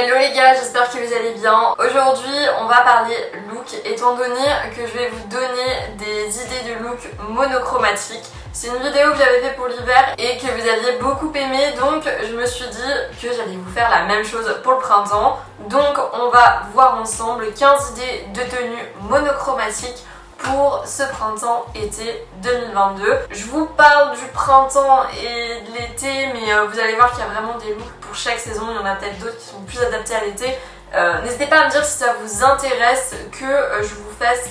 Hello les gars, j'espère que vous allez bien. Aujourd'hui on va parler look étant donné que je vais vous donner des idées de look monochromatiques. C'est une vidéo que j'avais fait pour l'hiver et que vous aviez beaucoup aimé, donc je me suis dit que j'allais vous faire la même chose pour le printemps. Donc on va voir ensemble 15 idées de tenues monochromatiques pour ce printemps-été 2022. Je vous parle du printemps et de l'été, mais vous allez voir qu'il y a vraiment des looks pour chaque saison. Il y en a peut-être d'autres qui sont plus adaptés à l'été. N'hésitez pas à me dire si ça vous intéresse que je vous fasse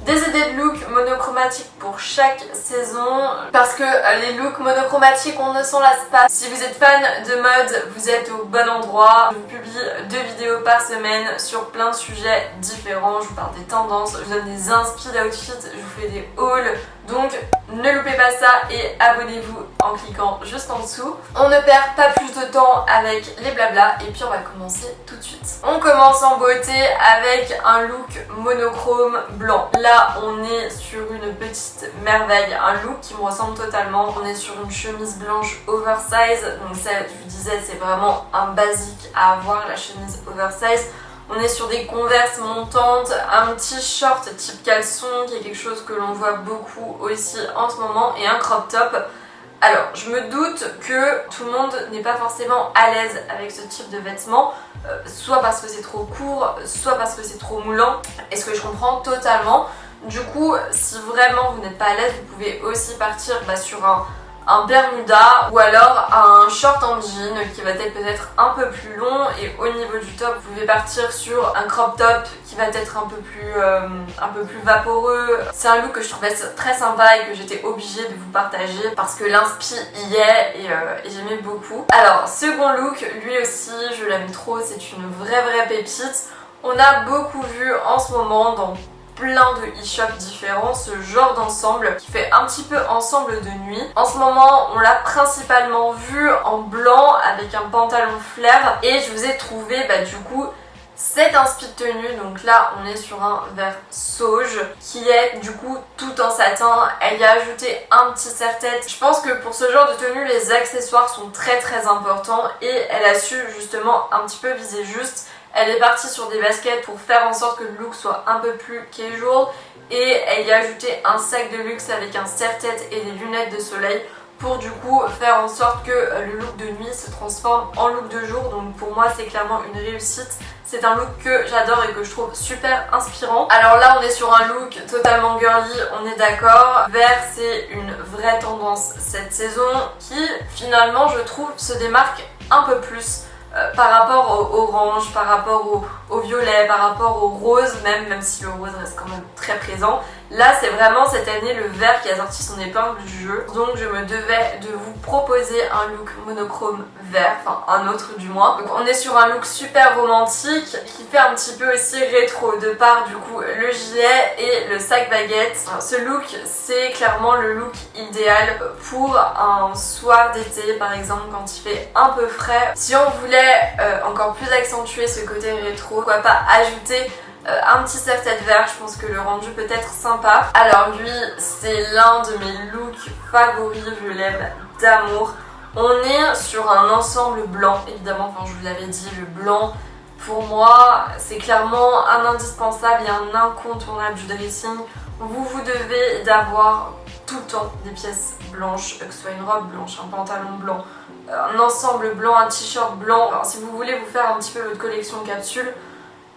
des idées de looks monochromatiques pour chaque saison, parce que les looks monochromatiques on ne s'en lasse pas. Si vous êtes fan de mode, vous êtes au bon endroit. Je vous publie 2 vidéos par semaine sur plein de sujets différents. Je vous parle des tendances, je vous donne des inspi d'outfits, je vous fais des hauls. Donc ne loupez pas ça et abonnez-vous en cliquant juste en dessous. On ne perd pas plus de temps avec les blablas et puis on va commencer tout de suite. On commence en beauté avec un look monochrome blanc. Là on est sur une petite merveille, un look qui me ressemble totalement. On est sur une chemise blanche oversize, donc ça je vous disais c'est vraiment un basique à avoir, la chemise oversize. On est sur des converses montantes, un petit short type caleçon qui est quelque chose que l'on voit beaucoup aussi en ce moment, et un crop top. Alors je me doute que tout le monde n'est pas forcément à l'aise avec ce type de vêtements, soit parce que c'est trop court, soit parce que c'est trop moulant, et ce que je comprends totalement. Du coup, si vraiment vous n'êtes pas à l'aise, vous pouvez aussi partir sur un bermuda ou alors un short en jean qui va être peut-être un peu plus long, et au niveau du top vous pouvez partir sur un crop top qui va être un peu plus vaporeux. C'est un look que je trouvais très sympa et que j'étais obligée de vous partager parce que l'inspi y est et j'aimais beaucoup. Alors second look, lui aussi je l'aime trop, c'est une vraie pépite. On a beaucoup vu en ce moment dans plein de e-shops différents ce genre d'ensemble qui fait un petit peu ensemble de nuit. En ce moment on l'a principalement vu en blanc avec un pantalon flair, et je vous ai trouvé du coup cette inspi de tenue. Donc là on est sur un vert sauge qui est du coup tout en satin. Elle y a ajouté un petit serre-tête. Je pense que pour ce genre de tenue les accessoires sont très importants, et elle a su justement un petit peu viser juste. Elle est partie sur des baskets pour faire en sorte que le look soit un peu plus casual, et elle y a ajouté un sac de luxe avec un serre-tête et des lunettes de soleil pour du coup faire en sorte que le look de nuit se transforme en look de jour. Donc pour moi c'est clairement une réussite. C'est un look que j'adore et que je trouve super inspirant. Alors là on est sur un look totalement girly, on est d'accord. Vert c'est une vraie tendance cette saison qui finalement je trouve se démarque un peu plus par rapport au orange, par rapport au violet, par rapport au rose, même si le rose reste quand même très présent. Là c'est vraiment cette année le vert qui a sorti son épingle du jeu, donc je me devais de vous proposer un look monochrome vert, enfin un autre du moins. Donc on est sur un look super romantique qui fait un petit peu aussi rétro de par du coup le gilet et le sac baguette. Ce look c'est clairement le look idéal pour un soir d'été par exemple quand il fait un peu frais. Si on voulait encore plus accentuer ce côté rétro, pourquoi pas ajouter un petit serre-tête vert, je pense que le rendu peut être sympa. Alors lui c'est l'un de mes looks favoris, je l'aime d'amour. On est sur un ensemble blanc évidemment, enfin je vous l'avais dit, le blanc pour moi c'est clairement un indispensable et un incontournable du dressing. Vous devez d'avoir tout le temps des pièces blanches, que ce soit une robe blanche, un pantalon blanc, un ensemble blanc, un t-shirt blanc. Alors, si vous voulez vous faire un petit peu votre collection capsule,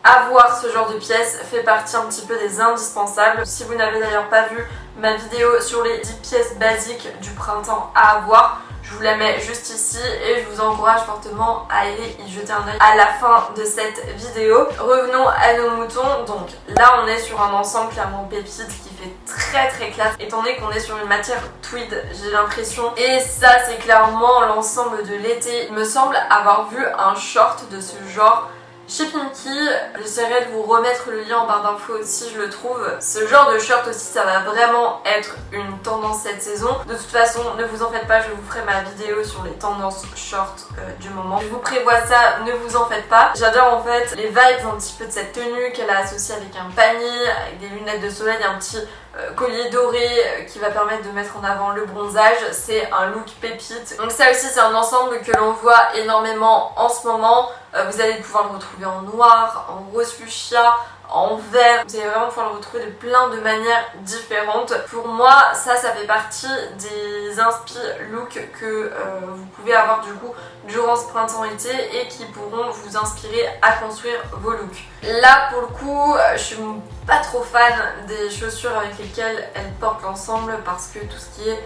avoir ce genre de pièces fait partie un petit peu des indispensables. Si vous n'avez d'ailleurs pas vu ma vidéo sur les 10 pièces basiques du printemps à avoir, je vous la mets juste ici et je vous encourage fortement à aller y jeter un œil à la fin de cette vidéo. Revenons à nos moutons. Donc là on est sur un ensemble clairement pépite qui fait très classe étant donné qu'on est sur une matière tweed, j'ai l'impression, et ça c'est clairement l'ensemble de l'été. Il me semble avoir vu un short de ce genre chez Pinky, j'essaierai de vous remettre le lien en barre d'infos si je le trouve. Ce genre de shirt aussi ça va vraiment être une tendance cette saison. De toute façon ne vous en faites pas, je vous ferai ma vidéo sur les tendances short du moment. Je vous prévois ça, ne vous en faites pas. J'adore en fait les vibes un petit peu de cette tenue qu'elle a associée avec un panier, avec des lunettes de soleil, un petit collier doré qui va permettre de mettre en avant le bronzage. C'est un look pépite. Donc ça aussi c'est un ensemble que l'on voit énormément en ce moment. Vous allez pouvoir le retrouver en noir, en rose fuchsia, en vert. Vous allez vraiment pouvoir le retrouver de plein de manières différentes. Pour moi, ça fait partie des inspi looks que vous pouvez avoir du coup durant ce printemps-été et qui pourront vous inspirer à construire vos looks. Là, pour le coup, je suis pas trop fan des chaussures avec lesquelles elles portent l'ensemble parce que tout ce qui est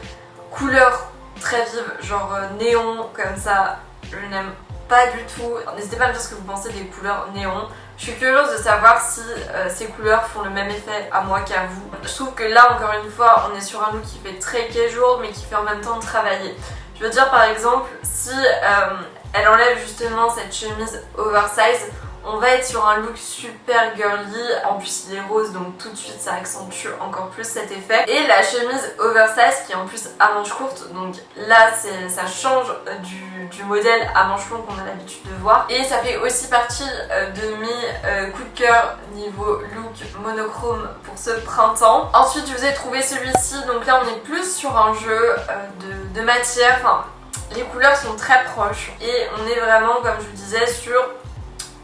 couleur très vive, genre néon comme ça, je n'aime pas du tout. N'hésitez pas à me dire ce que vous pensez des couleurs néon. Je suis curieuse de savoir si ces couleurs font le même effet à moi qu'à vous. Je trouve que là, encore une fois, on est sur un look qui fait très casual mais qui fait en même temps travailler. Je veux dire par exemple, si elle enlève justement cette chemise oversize, on va être sur un look super girly. En plus il est rose donc tout de suite ça accentue encore plus cet effet. Et la chemise oversize qui est en plus à manches courtes, donc là ça change du modèle à manches longues qu'on a l'habitude de voir. Et ça fait aussi partie de mes coups de cœur niveau look monochrome pour ce printemps. Ensuite je vous ai trouvé celui-ci, donc là on est plus sur un jeu de matière, enfin les couleurs sont très proches et on est vraiment comme je vous disais sur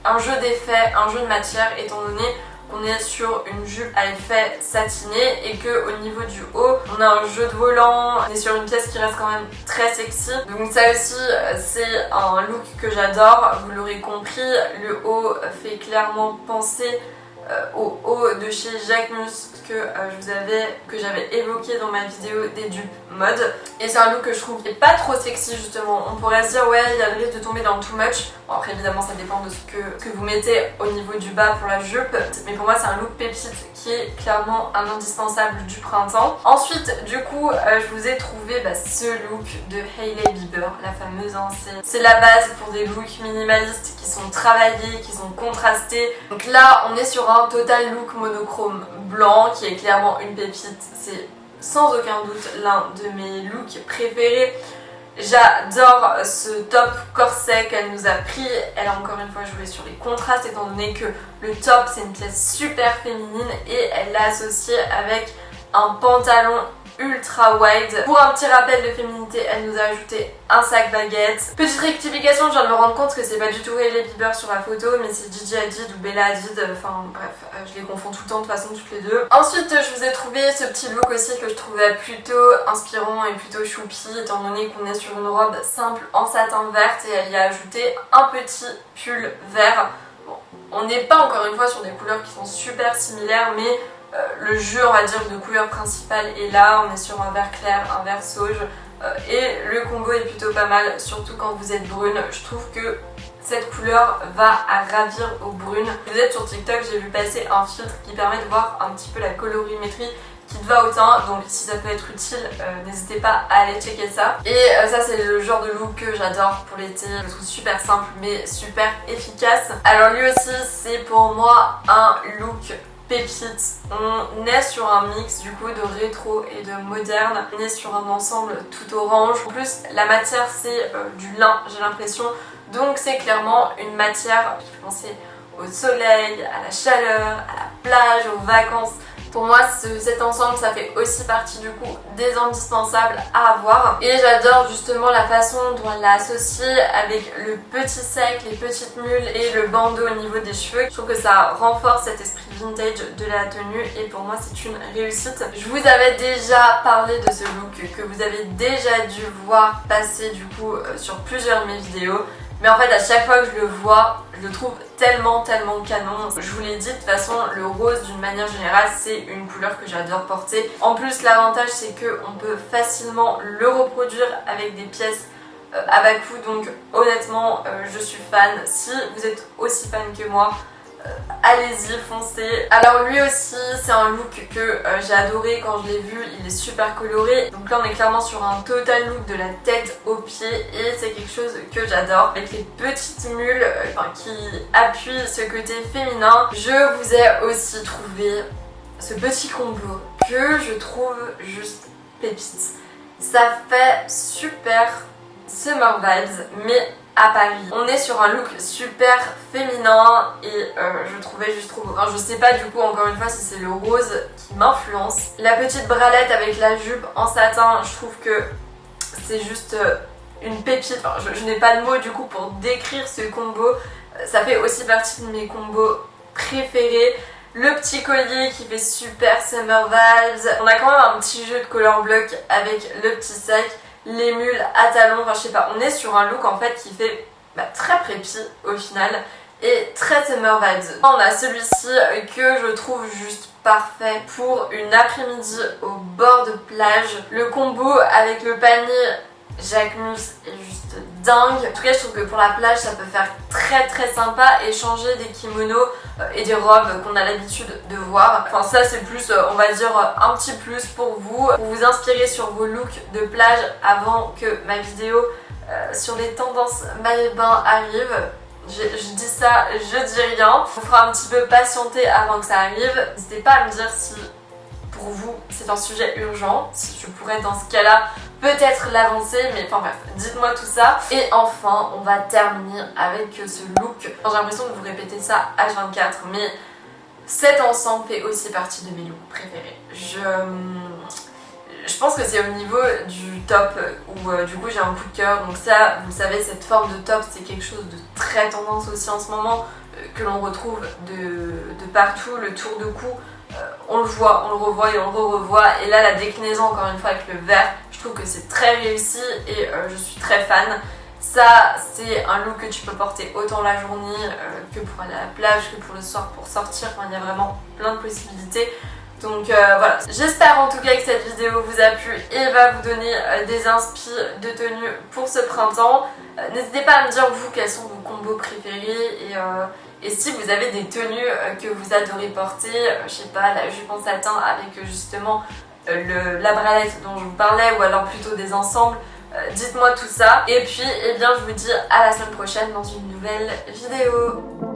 un jeu d'effets, un jeu de matière étant donné qu'on est sur une jupe à effet satiné et que au niveau du haut on a un jeu de volant, on est sur une pièce qui reste quand même très sexy. Donc ça aussi c'est un look que j'adore, vous l'aurez compris, le haut fait clairement penser au haut de chez Jacquemus que j'avais évoqué dans ma vidéo des dupes mode. Et c'est un look que je trouve est pas trop sexy justement. On pourrait se dire ouais il y a le risque de tomber dans too much. Bon, après évidemment ça dépend de ce que vous mettez au niveau du bas pour la jupe. Mais pour moi c'est un look pépite qui est clairement un indispensable du printemps. Ensuite du coup je vous ai trouvé ce look de Hailey Bieber, la fameuse hein, c'est la base pour des looks minimalistes qui sont travaillés, qui sont contrastés. Donc là on est sur un total look monochrome blanc qui est clairement une pépite. C'est sans aucun doute l'un de mes looks préférés. J'adore ce top corset qu'elle nous a pris. Elle a encore une fois joué sur les contrastes étant donné que le top c'est une pièce super féminine et elle l'a associé avec un pantalon ultra wide. Pour un petit rappel de féminité, elle nous a ajouté un sac baguette. Petite rectification, je viens de me rendre compte que c'est pas du tout Hailey Bieber sur la photo, mais c'est Gigi Hadid ou Bella Hadid, enfin bref, je les confonds tout le temps de toute façon toutes les deux. Ensuite, je vous ai trouvé ce petit look aussi que je trouvais plutôt inspirant et plutôt choupi, étant donné qu'on est sur une robe simple en satin verte et elle y a ajouté un petit pull vert. Bon, on n'est pas encore une fois sur des couleurs qui sont super similaires, mais le jeu on va dire de couleur principale est là, on est sur un vert clair, un vert sauge et le combo est plutôt pas mal, surtout quand vous êtes brune. Je trouve que cette couleur va à ravir aux brunes. Vous êtes sur TikTok, j'ai vu passer un filtre qui permet de voir un petit peu la colorimétrie qui te va au teint, donc si ça peut être utile, n'hésitez pas à aller checker ça. Et ça c'est le genre de look que j'adore pour l'été, je le trouve super simple mais super efficace. Alors lui aussi c'est pour moi un look pépite. On est sur un mix du coup de rétro et de moderne. On est sur un ensemble tout orange. En plus la matière c'est du lin j'ai l'impression. Donc c'est clairement une matière qui fait penser au soleil, à la chaleur, à la plage, aux vacances. Pour moi cet ensemble ça fait aussi partie du coup des indispensables à avoir. Et j'adore justement la façon dont elle l'a associé avec le petit sec, les petites mules et le bandeau au niveau des cheveux. Je trouve que ça renforce cet esprit vintage de la tenue et pour moi c'est une réussite. Je vous avais déjà parlé de ce look que vous avez déjà dû voir passer du coup sur plusieurs de mes vidéos. Mais en fait à chaque fois que je le vois, je le trouve tellement canon. Je vous l'ai dit de toute façon, le rose d'une manière générale c'est une couleur que j'adore porter. En plus l'avantage c'est qu'on peut facilement le reproduire avec des pièces à bas coût. Donc honnêtement je suis fan. Si vous êtes aussi fan que moi, allez-y, foncez. Alors lui aussi c'est un look que j'ai adoré quand je l'ai vu, il est super coloré. Donc là on est clairement sur un total look de la tête aux pieds et c'est quelque chose que j'adore. Avec les petites mules qui appuient ce côté féminin. Je vous ai aussi trouvé ce petit combo que je trouve juste pépite. Ça fait super summer vibes mais à Paris. On est sur un look super féminin et je trouvais juste trop beau. Enfin, je sais pas du coup encore une fois si c'est le rose qui m'influence. La petite bralette avec la jupe en satin, je trouve que c'est juste une pépite. Enfin, je n'ai pas de mots du coup pour décrire ce combo. Ça fait aussi partie de mes combos préférés. Le petit collier qui fait super summer vibes. On a quand même un petit jeu de color block avec le petit sac, les mules à talons, enfin je sais pas, on est sur un look en fait qui fait très prépi au final et très summer vibes. On a celui-ci que je trouve juste parfait pour une après-midi au bord de plage. Le combo avec le panier Jacquemus est juste dingue. En tout cas je trouve que pour la plage ça peut faire très sympa et changer des kimonos et des robes qu'on a l'habitude de voir. Enfin ça c'est plus on va dire un petit plus pour vous inspirer sur vos looks de plage avant que ma vidéo sur les tendances maillot de bain arrive. Je dis ça, je dis rien. On fera un petit peu patienter avant que ça arrive. N'hésitez pas à me dire si pour vous c'est un sujet urgent, si je pourrais dans ce cas-là peut-être l'avancer, mais enfin bref, dites-moi tout ça. Et enfin, on va terminer avec ce look. J'ai l'impression de vous répéter ça H24, mais cet ensemble fait aussi partie de mes looks préférés. Je pense que c'est au niveau du top où du coup j'ai un coup de cœur. Donc ça, vous savez, cette forme de top, c'est quelque chose de très tendance aussi en ce moment, que l'on retrouve de partout, le tour de cou. On le voit, on le revoit et on le revoit. Et là, la déclinaison, encore une fois, avec le vert, je trouve que c'est très réussi et je suis très fan. Ça, c'est un look que tu peux porter autant la journée que pour aller à la plage, que pour le soir, pour sortir. Enfin, il y a vraiment plein de possibilités. Donc voilà, j'espère en tout cas que cette vidéo vous a plu et va vous donner des inspi de tenue pour ce printemps. N'hésitez pas à me dire vous quels sont vos combos préférés et si vous avez des tenues que vous adorez porter, je sais pas, la jupe en satin avec justement la bralette dont je vous parlais ou alors plutôt des ensembles, dites-moi tout ça. Et puis, eh bien, je vous dis à la semaine prochaine dans une nouvelle vidéo.